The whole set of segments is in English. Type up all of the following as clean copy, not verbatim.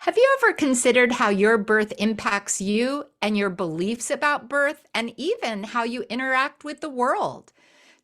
Have you ever considered how your birth impacts you and your beliefs about birth, and even how you interact with the world?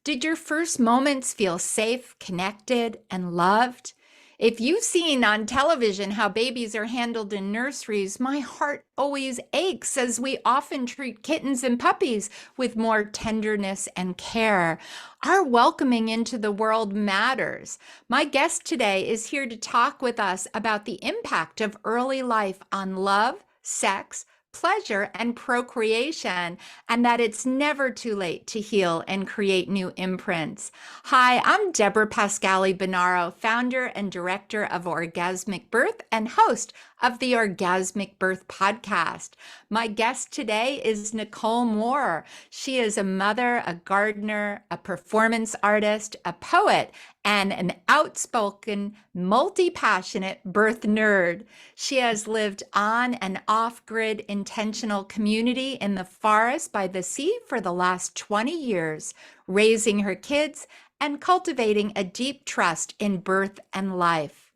Did your first moments feel safe, connected, and loved? If you've seen on television how babies are handled in nurseries, my heart always aches as we often treat kittens and puppies with more tenderness and care. Our welcoming into the world matters. My guest today is here to talk with us about the impact of early life on love, sex, pleasure, and procreation, and that it's never too late to heal and create new imprints. Hi, I'm Debra Pascali Bonaro, founder and director of Orgasmic Birth and host of the Orgasmic Birth podcast. My guest today is Nicole Moore. She is a mother, a gardener, a performance artist, a poet, and an outspoken, multi-passionate birth nerd. She has lived on and off-grid intentional community in the forest by the sea for the last 20 years, raising her kids and cultivating a deep trust in birth and life.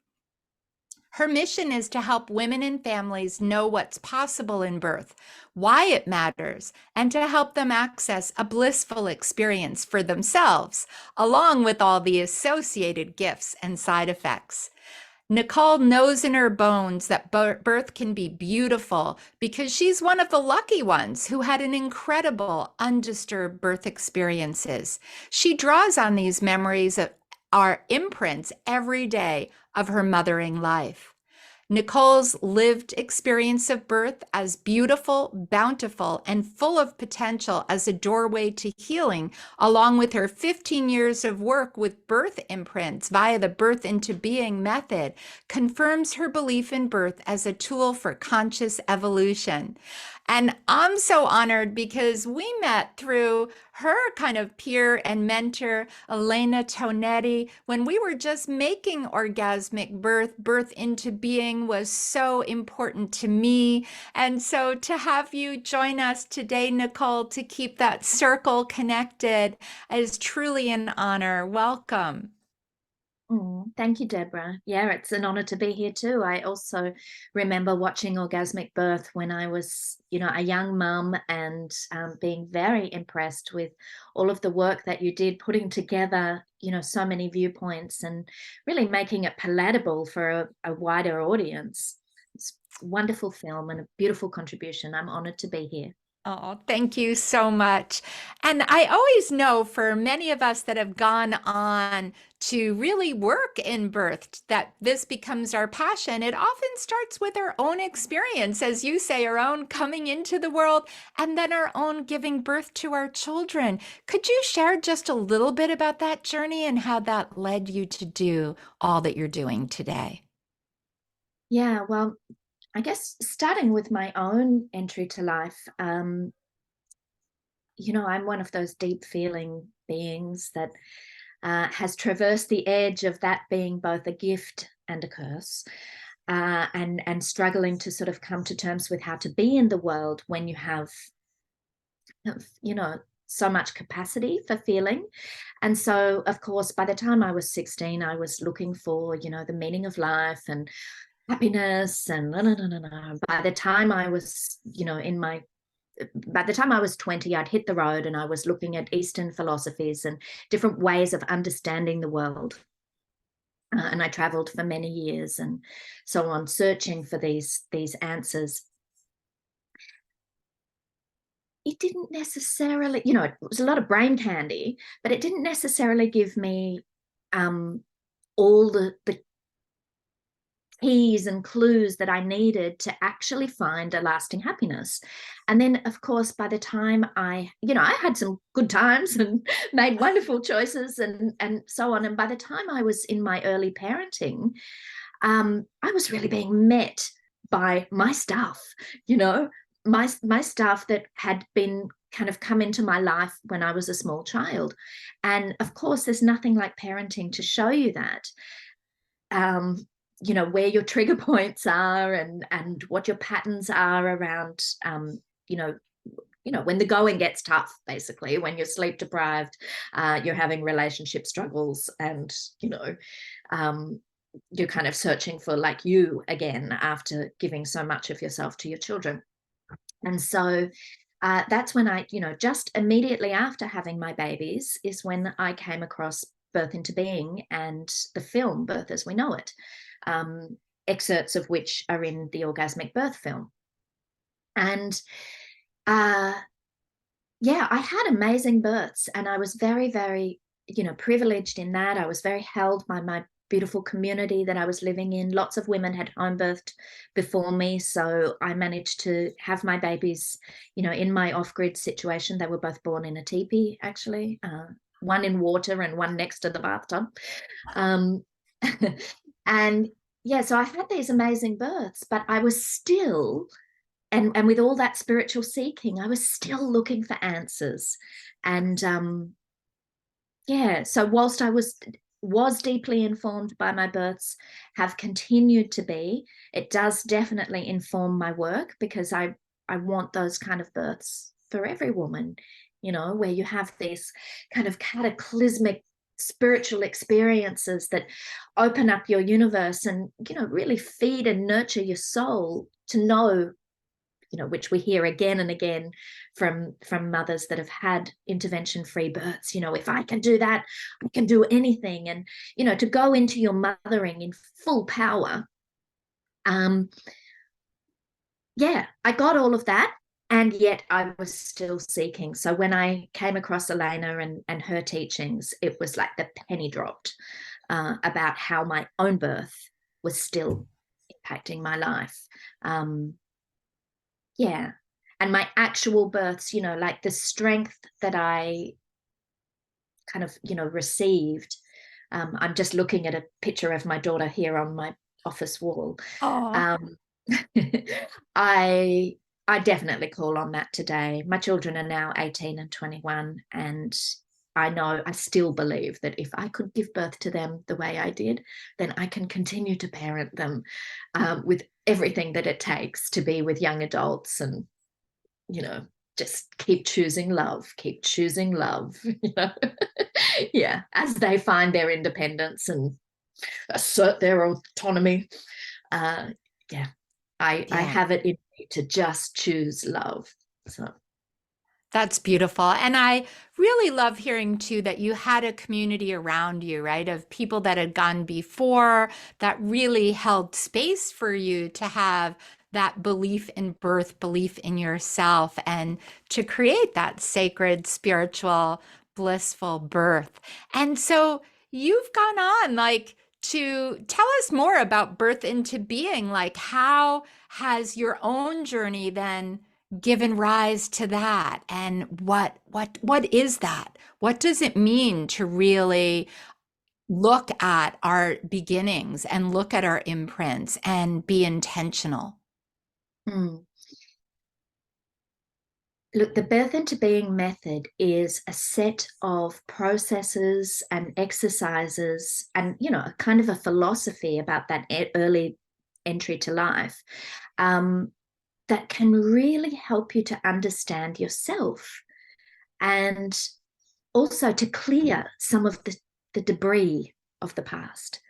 Her mission is to help women and families know what's possible in birth, why it matters, and to help them access a blissful experience for themselves, along with all the associated gifts and side effects. Nicole knows in her bones that birth can be beautiful because she's one of the lucky ones who had an incredible, undisturbed birth experiences. She draws on these memories of our imprints every day of her mothering life. Nicole's lived experience of birth as beautiful, bountiful, and full of potential as a doorway to healing, along with her 15 years of work with birth imprints via the Birth into Being method, confirms her belief in birth as a tool for conscious evolution. And I'm so honored because we met through her kind of peer and mentor, Elena Tonetti, when we were just making Orgasmic Birth. Birth into Being was so important to me. And so to have you join us today, Nicole, to keep that circle connected is truly an honor. Welcome. Thank you, Deborah. Yeah, it's an honor to be here too. I also remember watching Orgasmic Birth when I was, a young mum and being very impressed with all of the work that you did, putting together, so many viewpoints and really making it palatable for a wider audience. It's a wonderful film and a beautiful contribution. I'm honored to be here. Oh, thank you so much. And I always know for many of us that have gone on to really work in birth, that this becomes our passion. It often starts with our own experience, as you say, our own coming into the world, and then our own giving birth to our children. Could you share just a little bit about that journey and how that led you to do all that you're doing today? Yeah, well, I guess starting with my own entry to life, I'm one of those deep feeling beings that has traversed the edge of that being both a gift and a curse, and struggling to sort of come to terms with how to be in the world when you have, so much capacity for feeling. And so, of course, by the time I was 16, I was looking for, the meaning of life and happiness and no, no, no, no, no. By the time I was, by the time I was 20, I'd hit the road and I was looking at Eastern philosophies and different ways of understanding the world. And I traveled for many years and so on, searching for these answers. It didn't necessarily, it was a lot of brain candy, but it didn't necessarily give me all the keys and clues that I needed to actually find a lasting happiness. And then, of course, by the time I had some good times and made wonderful choices and so on. And by the time I was in my early parenting, I was really being met by my stuff, my stuff that had been kind of come into my life when I was a small child. And of course, there's nothing like parenting to show you that. Where your trigger points are and what your patterns are around, when the going gets tough, basically, when you're sleep deprived, you're having relationship struggles and, you're kind of searching for like you again after giving so much of yourself to your children. And so that's when I, just immediately after having my babies is when I came across Birth into Being and the film Birth as We Know It, excerpts of which are in the Orgasmic Birth film. And yeah, I had amazing births, and I was very, very, privileged in that. I was very held by my beautiful community that I was living in. Lots of women had home birthed before me, so I managed to have my babies, in my off-grid situation. They were both born in a teepee, actually, one in water and one next to the bathtub. And yeah, so I had these amazing births, but I was still, and with all that spiritual seeking, I was still looking for answers. And yeah, so whilst I was deeply informed by my births, have continued to be, it does definitely inform my work, because I want those kind of births for every woman, where you have these kind of cataclysmic spiritual experiences that open up your universe and, really feed and nurture your soul to know, which we hear again and again from mothers that have had intervention-free births. If I can do that, I can do anything. And, to go into your mothering in full power. Yeah, I got all of that. And yet I was still seeking. So when I came across Elena and her teachings, it was like the penny dropped about how my own birth was still impacting my life. Yeah. And my actual births, like the strength that I kind of, received. I'm just looking at a picture of my daughter here on my office wall. Um, I definitely call on that today. My children are now 18 and 21, and I still believe that if I could give birth to them the way I did, then I can continue to parent them with everything that it takes to be with young adults, and, just keep choosing love, yeah, as they find their independence and assert their autonomy. Yeah, I have it in me to just choose love. So That's beautiful. And I really love hearing too that you had a community around you, right? Of people that had gone before that really held space for you to have that belief in birth, belief in yourself, and to create that sacred, spiritual, blissful birth. And so you've gone on like to tell us more about birth into being. Like, how has your own journey then given rise to that, and what is that? What does it mean to really look at our beginnings and look at our imprints and be intentional? mm. Look, the Birth into Being method is a set of processes and exercises and, kind of a philosophy about that early entry to life, that can really help you to understand yourself, and also to clear some of the debris of the past,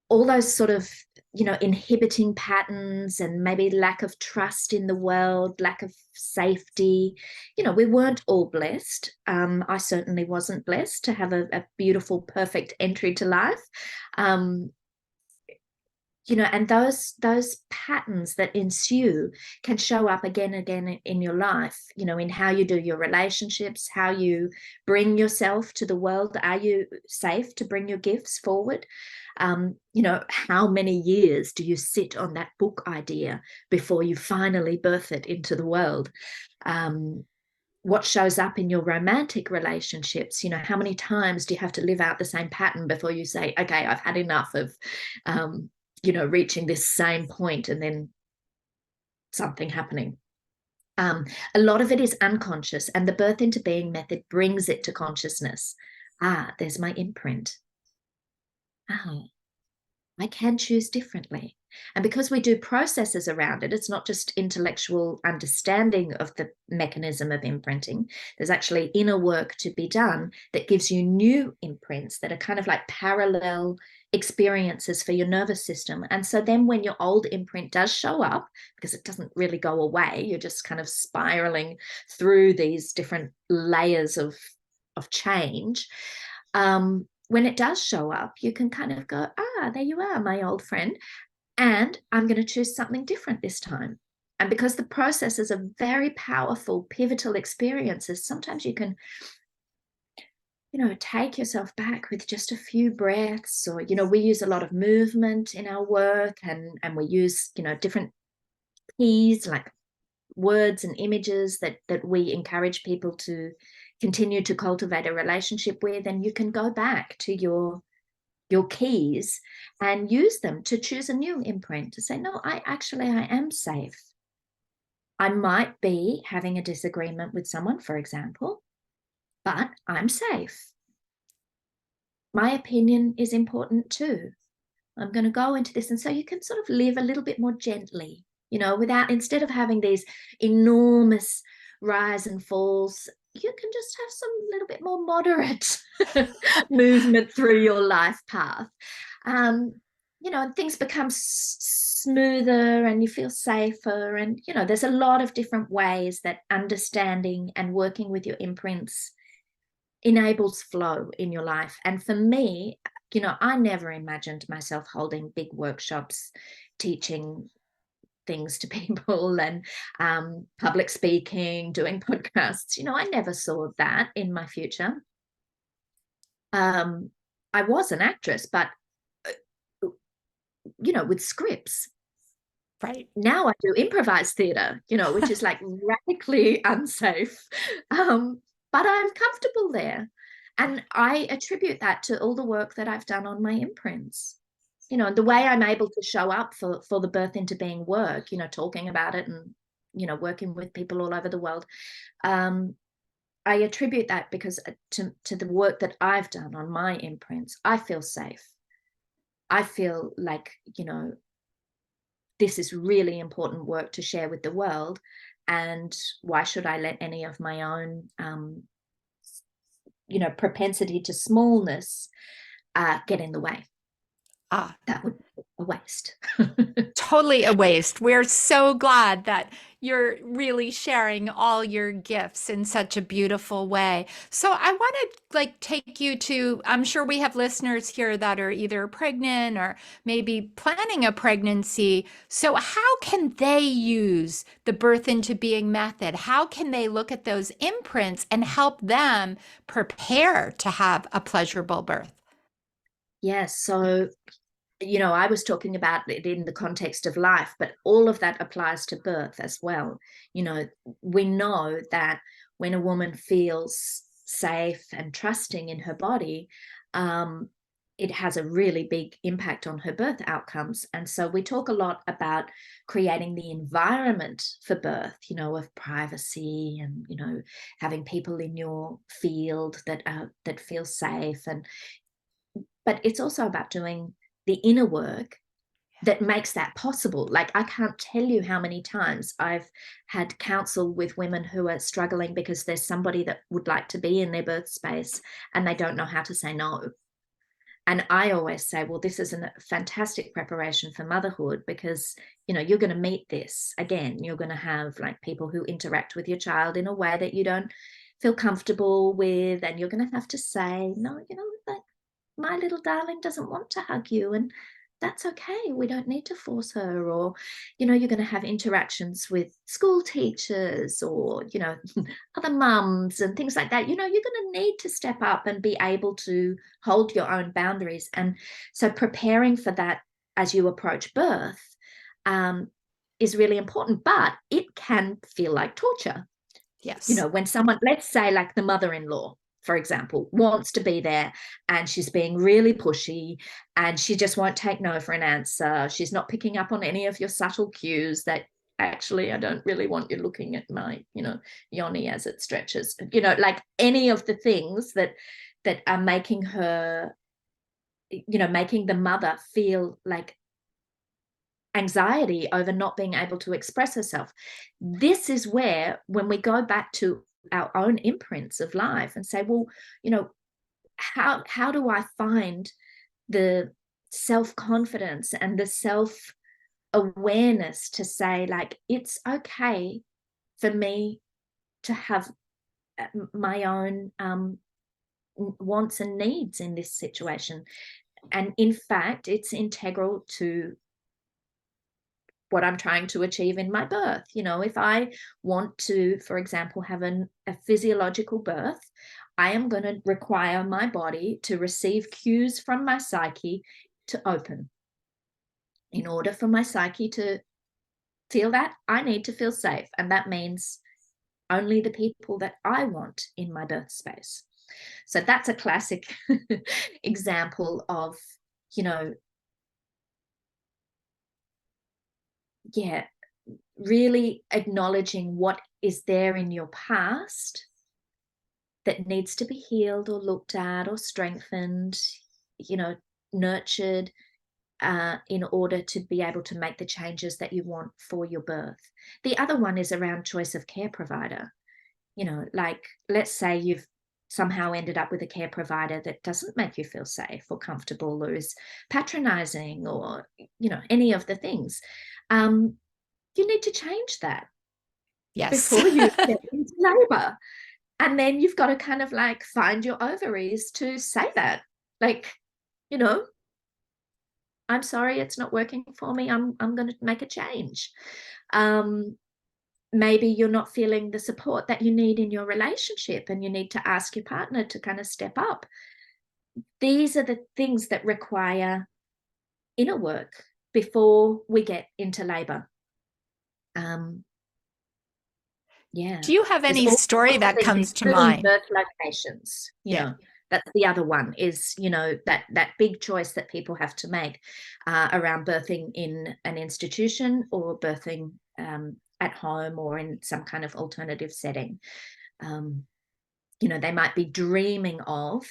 all those sort of, inhibiting patterns and maybe lack of trust in the world, lack of safety. We weren't all blessed. I certainly wasn't blessed to have a beautiful, perfect entry to life. And those patterns that ensue can show up again and again in your life, in how you do your relationships, how you bring yourself to the world. Are you safe to bring your gifts forward? How many years do you sit on that book idea before you finally birth it into the world? What shows up in your romantic relationships? How many times do you have to live out the same pattern before you say, okay, I've had enough of reaching this same point and then something happening. A lot of it is unconscious, and the Birth into Being method brings it to consciousness. There's my imprint. I can choose differently. And because we do processes around it, it's not just intellectual understanding of the mechanism of imprinting. There's actually inner work to be done that gives you new imprints that are kind of like parallel experiences for your nervous system. And so then when your old imprint does show up, because it doesn't really go away, you're just kind of spiraling through these different layers of change. When it does show up, you can kind of go, there you are, my old friend. And I'm going to choose something different this time. And because the processes are very powerful, pivotal experiences, sometimes you can, take yourself back with just a few breaths, or, we use a lot of movement in our work, and we use, different keys like words and images that we encourage people to continue to cultivate a relationship with. And you can go back to your keys and use them to choose a new imprint, to say, no, I am safe. I might be having a disagreement with someone, for example, but I'm safe. My opinion is important too. I'm going to go into this. And so you can sort of live a little bit more gently, instead of having these enormous rise and falls, you can just have some little bit more moderate movement through your life path. And things become smoother, and you feel safer. And, there's a lot of different ways that understanding and working with your imprints enables flow in your life. And for me, I never imagined myself holding big workshops, teaching things to people, and public speaking, doing podcasts. I never saw that in my future. I was an actress, but with scripts. Right. Now I do improvised theater, which is like radically unsafe. But I'm comfortable there. And I attribute that to all the work that I've done on my imprints. The way I'm able to show up for the birth into being work, talking about it and, working with people all over the world. I attribute that because to the work that I've done on my imprints. I feel safe. I feel like, this is really important work to share with the world. And why should I let any of my own, propensity to smallness get in the way? That would be a waste. Totally a waste. We're so glad that you're really sharing all your gifts in such a beautiful way. So I want to take you to, I'm sure we have listeners here that are either pregnant or maybe planning a pregnancy. So how can they use the birth into being method? How can they look at those imprints and help them prepare to have a pleasurable birth? Yes. So I was talking about it in the context of life, but all of that applies to birth as well. We know that when a woman feels safe and trusting in her body, it has a really big impact on her birth outcomes. And so we talk a lot about creating the environment for birth, of privacy, and, having people in your field that feel safe. But it's also about doing the inner work that makes that possible. Like, I can't tell you how many times I've had counsel with women who are struggling because there's somebody that would like to be in their birth space and they don't know how to say no. And I always say, well, this is a fantastic preparation for motherhood, because, you're going to meet this again. You're going to have people who interact with your child in a way that you don't feel comfortable with. And you're going to have to say, no, my little darling doesn't want to hug you, and that's okay. We don't need to force her. Or, you're going to have interactions with school teachers or, other mums and things like that. You're going to need to step up and be able to hold your own boundaries. And so preparing for that as you approach birth is really important, but it can feel like torture. Yes. When someone, let's say like the mother-in-law, for example, wants to be there and she's being really pushy and she just won't take no for an answer. She's not picking up on any of your subtle cues that actually, I don't really want you looking at my, yoni as it stretches, like any of the things that are making her making the mother feel like anxiety over not being able to express herself. This is where, when we go back to our own imprints of life and say, well, how do I find the self-confidence and the self-awareness to say, like, it's okay for me to have my own wants and needs in this situation. And in fact, it's integral to what I'm trying to achieve in my birth. If I want to, for example, have a physiological birth, I am going to require my body to receive cues from my psyche to open. In order for my psyche to feel that, I need to feel safe. And that means only the people that I want in my birth space. So that's a classic example of, really acknowledging what is there in your past that needs to be healed or looked at or strengthened, nurtured, in order to be able to make the changes that you want for your birth. The other one is around choice of care provider. Like, let's say you've somehow ended up with a care provider that doesn't make you feel safe or comfortable, or is patronizing, or, any of the things. You need to change that Yes. before you get into labor. And then you've got to kind of like find your ovaries to say that, like, I'm sorry, it's not working for me. I'm going to make a change. Maybe you're not feeling the support that you need in your relationship, and you need to ask your partner to kind of step up. These are the things that require inner work before we get into labor. Do you have There's any all story sorts of that things, comes to including mind? birth locations. That's the other one, is that big choice that people have to make around birthing in an institution or birthing at home or in some kind of alternative setting. They might be dreaming of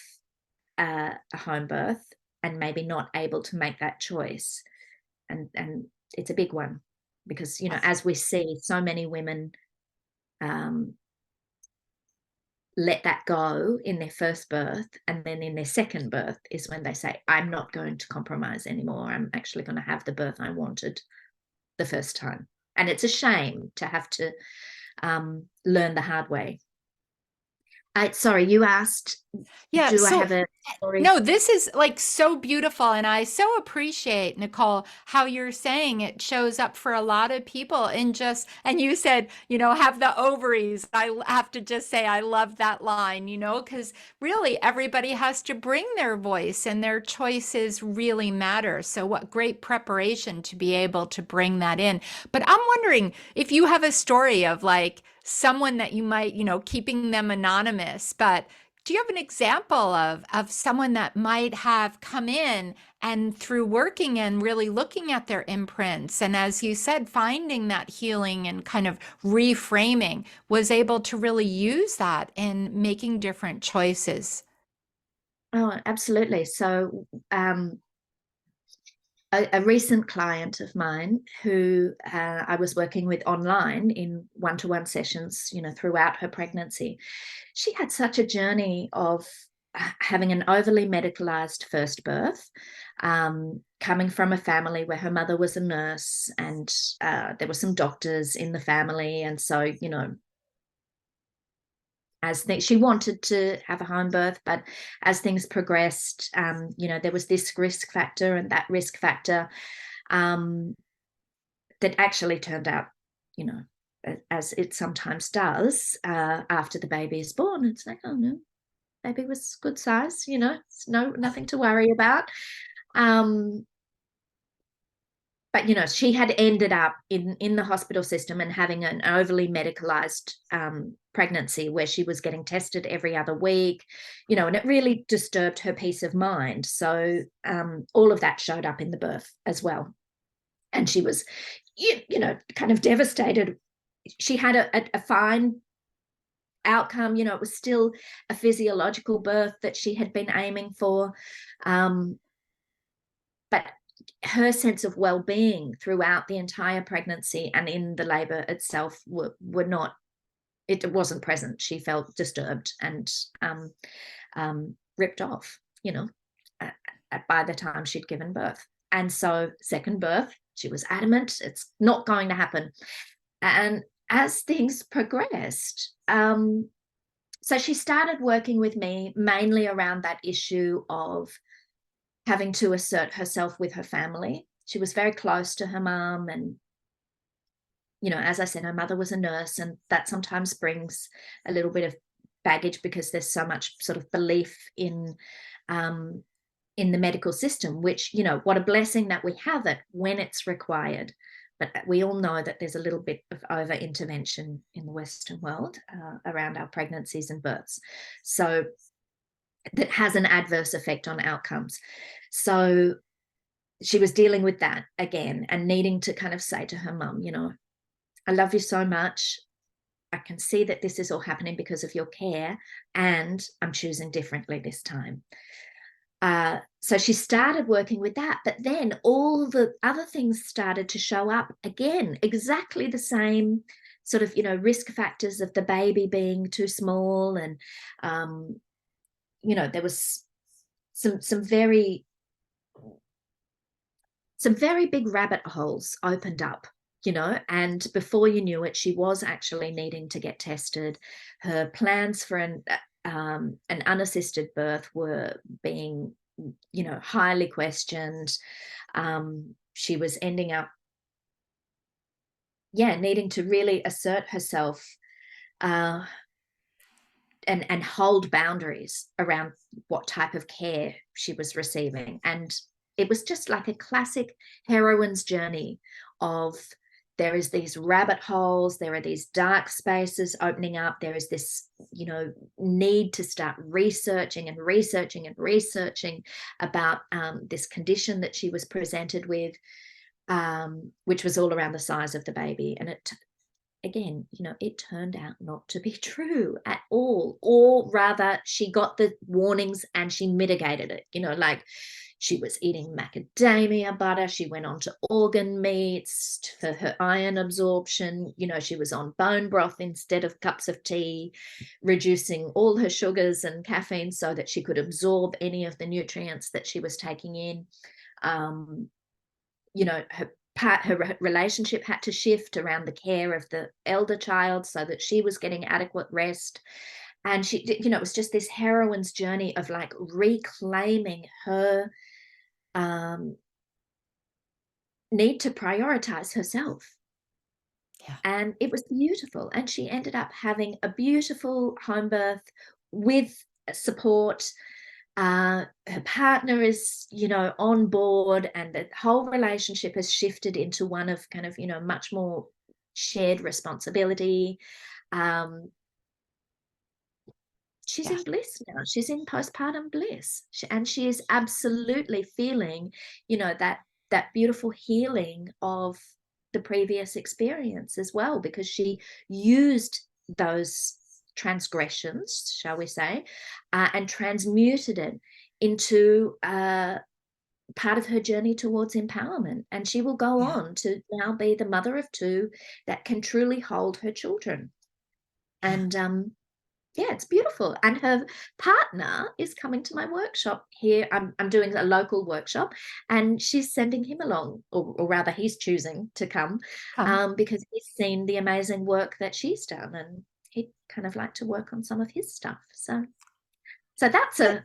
a home birth and maybe not able to make that choice, and it's a big one, because as we see, so many women let that go in their first birth, and then in their second birth is when they say, I'm not going to compromise anymore. I'm actually going to have the birth I wanted the first time. And it's a shame to have to learn the hard way. Sorry, you asked, Yeah. do I So have a story? no, this is like so beautiful. And I so appreciate, Nicole, how you're saying it shows up for a lot of people in just, and you said, have the ovaries. I have to just say, I love that line, because really everybody has to bring their voice and their choices really matter. So, what great preparation to be able to bring that in. But I'm wondering if you have a story of like someone that you might, keeping them anonymous, but do you have an example of someone that might have come in and through working and really looking at their imprints and, as you said, finding that healing and kind of reframing, was able to really use that in making different choices? Oh, absolutely. So a recent client of mine who I was working with online in one-to-one sessions, throughout her pregnancy, she had such a journey of having an overly medicalized first birth, coming from a family where her mother was a nurse, and there were some doctors in the family. And so, she wanted to have a home birth, but as things progressed, there was this risk factor and that risk factor that actually turned out, as it sometimes does, after the baby is born. It's like, oh no, baby was good size, it's nothing to worry about. But she had ended up in the hospital system and having an overly medicalized pregnancy, where she was getting tested every other week, and it really disturbed her peace of mind. So all of that showed up in the birth as well, and she was, kind of devastated. She had a fine outcome. It was still a physiological birth that she had been aiming for. her sense of well-being throughout the entire pregnancy and in the labor itself were not, it wasn't present. She felt disturbed and ripped off, by the time she'd given birth. And so second birth, she was adamant it's not going to happen. And as things progressed, so she started working with me mainly around that issue of having to assert herself with her family. She was very close to her mum, and as I said, her mother was a nurse, and that sometimes brings a little bit of baggage because there's so much sort of belief in the medical system, which, what a blessing that we have it when it's required. But we all know that there's a little bit of over intervention in the Western world around our pregnancies and births. So that has an adverse effect on outcomes. So she was dealing with that again and needing to kind of say to her mum, I love you so much. I can see that this is all happening because of your care, and I'm choosing differently this time. So she started working with that, but then all the other things started to show up again, exactly the same sort of, risk factors of the baby being too small. And, there was some very big rabbit holes opened up, and before you knew it, she was actually needing to get tested. Her plans for an unassisted birth were being, highly questioned. She was ending up, needing to really assert herself and hold boundaries around what type of care she was receiving. And it was just like a classic heroine's journey of, there is these rabbit holes, there are these dark spaces opening up, there is this, need to start researching about this condition that she was presented with, which was all around the size of the baby. And it turned out not to be true at all, or rather she got the warnings and she mitigated it, like she was eating macadamia butter, she went on to organ meats for her iron absorption, she was on bone broth instead of cups of tea, reducing all her sugars and caffeine so that she could absorb any of the nutrients that she was taking in. Her relationship had to shift around the care of the elder child so that she was getting adequate rest. And she, it was just this heroine's journey of like reclaiming her need to prioritize herself. Yeah. And it was beautiful. And she ended up having a beautiful home birth with support. Her partner is, on board, and the whole relationship has shifted into one of kind of, much more shared responsibility. She's in bliss now. She's in postpartum bliss. And she is absolutely feeling, that beautiful healing of the previous experience as well, because she used those transgressions, shall we say, and transmuted it into part of her journey towards empowerment. And she will go on to now be the mother of two that can truly hold her children. And it's beautiful. And her partner is coming to my workshop here. I'm doing a local workshop, and she's sending him along, or rather he's choosing to come, because he's seen the amazing work that she's done, and he'd kind of like to work on some of his stuff. So that's a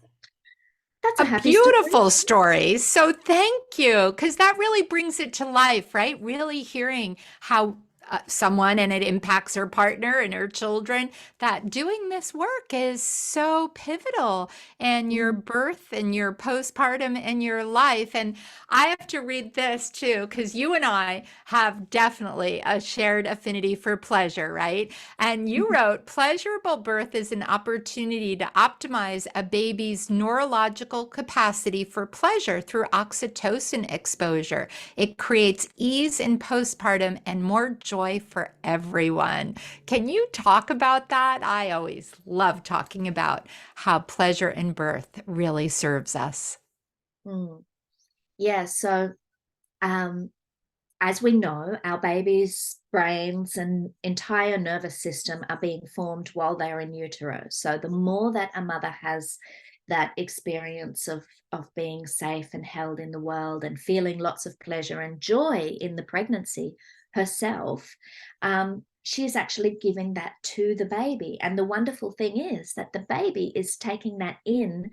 happy beautiful story. So thank you, because that really brings it to life, right? Really hearing how someone, and it impacts her partner and her children, that doing this work is so pivotal in your birth and your postpartum and your life. And I have to read this too, because you and I have definitely a shared affinity for pleasure, right? And you wrote, pleasurable birth is an opportunity to optimize a baby's neurological capacity for pleasure through oxytocin exposure. It creates ease in postpartum and more joy for everyone. Can you talk about that? I always love talking about how pleasure in birth really serves us. Yeah, so as we know, our baby's brains and entire nervous system are being formed while they're in utero. So the more that a mother has that experience of being safe and held in the world and feeling lots of pleasure and joy in the pregnancy herself, she is actually giving that to the baby. And the wonderful thing is that the baby is taking that in,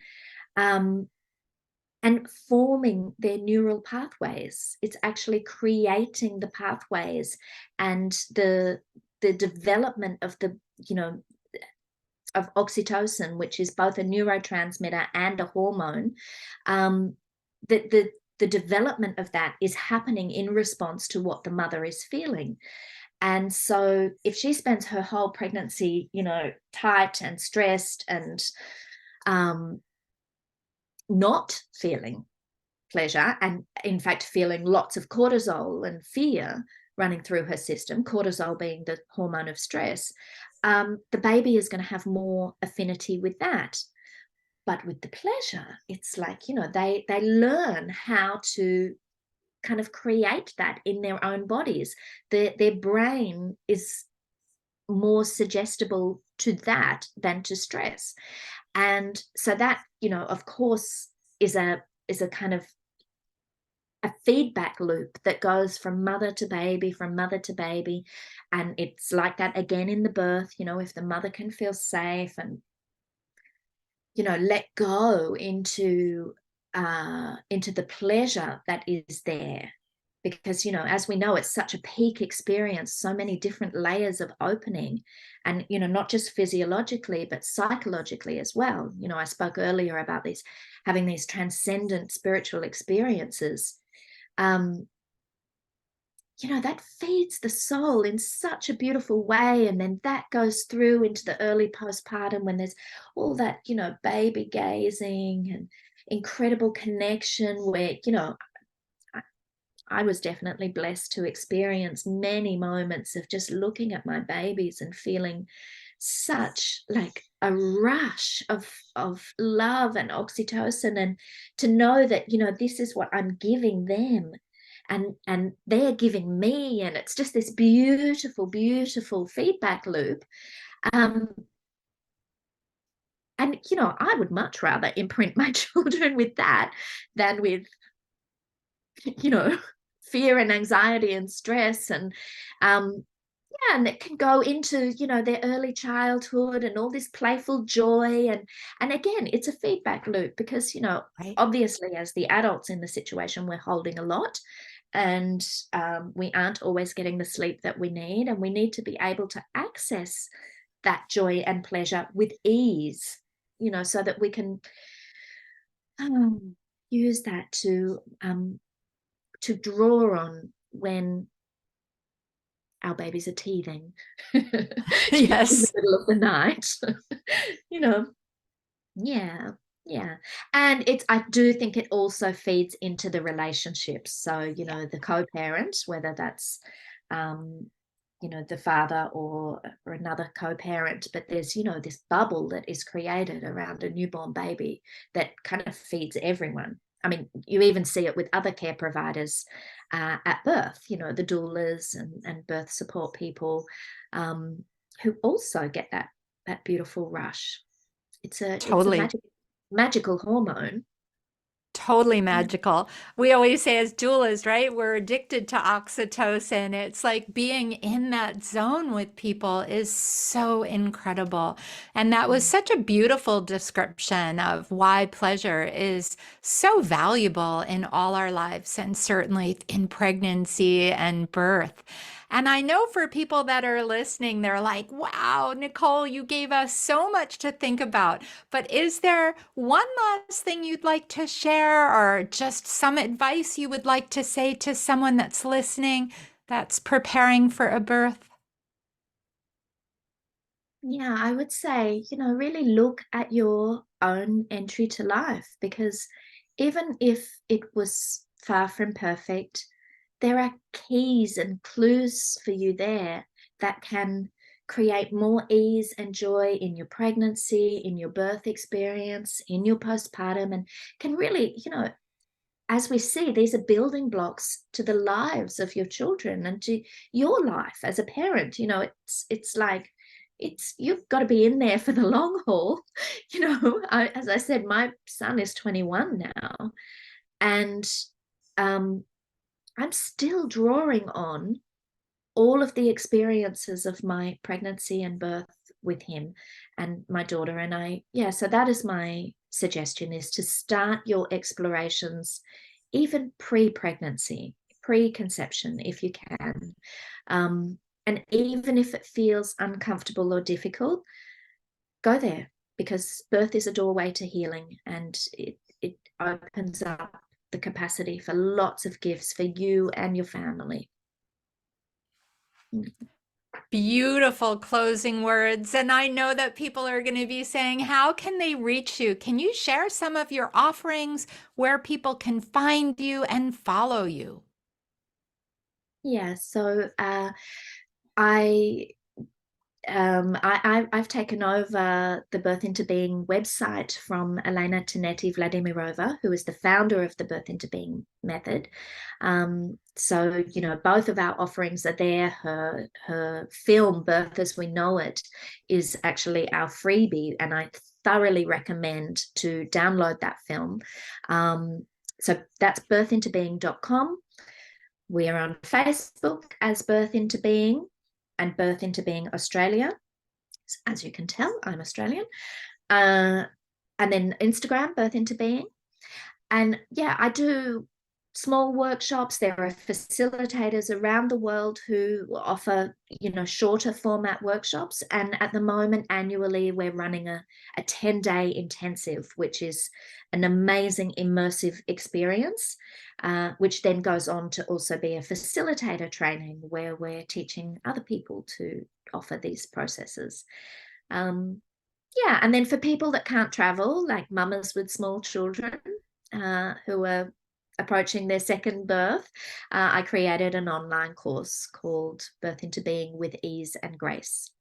and forming their neural pathways. It's actually creating the pathways and the development of the, of oxytocin, which is both a neurotransmitter and a hormone. The development of that is happening in response to what the mother is feeling. And so if she spends her whole pregnancy, tight and stressed and not feeling pleasure, and in fact feeling lots of cortisol and fear running through her system, cortisol being the hormone of stress, the baby is going to have more affinity with that. But with the pleasure, it's like, they learn how to kind of create that in their own bodies. Their brain is more suggestible to that than to stress. And so that, of course, is a kind of a feedback loop that goes from mother to baby, from mother to baby. And it's like that again in the birth, if the mother can feel safe and, let go into the pleasure that is there. Because, as we know, it's such a peak experience, so many different layers of opening, and, not just physiologically, but psychologically as well. I spoke earlier about having these transcendent spiritual experiences. That feeds the soul in such a beautiful way. And then that goes through into the early postpartum when there's all that, baby gazing and incredible connection where, I was definitely blessed to experience many moments of just looking at my babies and feeling such like a rush of love and oxytocin, and to know that, this is what I'm giving them, and they're giving me, and it's just this beautiful, beautiful feedback loop. And, I would much rather imprint my children with that than with, fear and anxiety and stress. And and it can go into, their early childhood and all this playful joy. And again, it's a feedback loop because, Right. obviously as the adults in the situation, we're holding a lot, and we aren't always getting the sleep that we need, and we need to be able to access that joy and pleasure with ease, so that we can use that to draw on when our babies are teething in the Yes. middle of the night. you know yeah, yeah. And I do think it also feeds into the relationships. So, the co-parent, whether that's the father or another co-parent, but there's, this bubble that is created around a newborn baby that kind of feeds everyone. I mean, you even see it with other care providers at birth, the doulas and birth support people, who also get that beautiful rush. It's a Totally. magical hormone. Totally Yeah. magical. We always say as doulas, right? We're addicted to oxytocin. It's like being in that zone with people is so incredible. And that was such a beautiful description of why pleasure is so valuable in all our lives, and certainly in pregnancy and birth. And I know for people that are listening, they're like, wow, Nicole, you gave us so much to think about. But is there one last thing you'd like to share, or just some advice you would like to say to someone that's listening that's preparing for a birth? Yeah, I would say, really look at your own entry to life, because even if it was far from perfect, there are keys and clues for you there that can create more ease and joy in your pregnancy, in your birth experience, in your postpartum, and can really, as we see, these are building blocks to the lives of your children and to your life as a parent. It's like you've got to be in there for the long haul. As I said, my son is 21 now, and I'm still drawing on all of the experiences of my pregnancy and birth with him and my daughter. And so that is my suggestion, is to start your explorations even pre-pregnancy, pre-conception, if you can. And even if it feels uncomfortable or difficult, go there, because birth is a doorway to healing, and it opens up the capacity for lots of gifts for you and your family. Beautiful closing words. And I know that people are going to be saying, how can they reach you? Can you share some of your offerings, where people can find you and follow you? Yeah, so I've taken over the Birth into Being website from Elena Tinetti Vladimirova, who is the founder of the Birth into Being method. So, both of our offerings are there. Her film, Birth as We Know It, is actually our freebie, and I thoroughly recommend to download that film. So that's birthintobeing.com. We are on Facebook as Birth into Being and Birth into Being Australia. As you can tell, I'm Australian. And then Instagram, Birth into Being. And yeah, I do small workshops. There are facilitators around the world who offer, shorter format workshops. And at the moment, annually, we're running a 10-day intensive, which is an amazing immersive experience, which then goes on to also be a facilitator training where we're teaching other people to offer these processes. Yeah, and then for people that can't travel, like mamas with small children who are approaching their second birth, I created an online course called Birth into Being with Ease and Grace.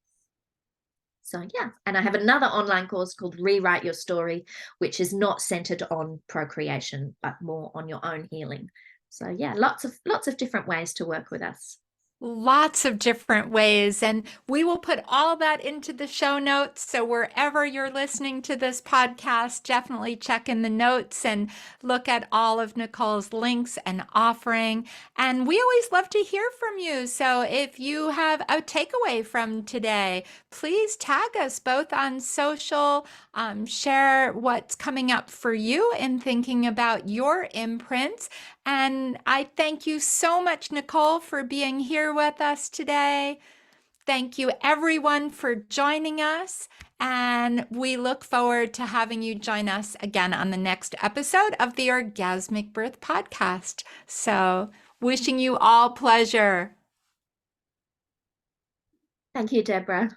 So yeah, and I have another online course called Rewrite Your Story, which is not centered on procreation, but more on your own healing. So yeah, lots of different ways to work with us. Lots of different ways. And we will put all that into the show notes. So wherever you're listening to this podcast, definitely check in the notes and look at all of Nicole's links and offering. And we always love to hear from you. So if you have a takeaway from today, please tag us both on social, share what's coming up for you in thinking about your imprints. And I thank you so much, Nicole, for being here with us today. Thank you, everyone, for joining us. And we look forward to having you join us again on the next episode of the Orgasmic Birth Podcast. So, wishing you all pleasure. Thank you, Debra.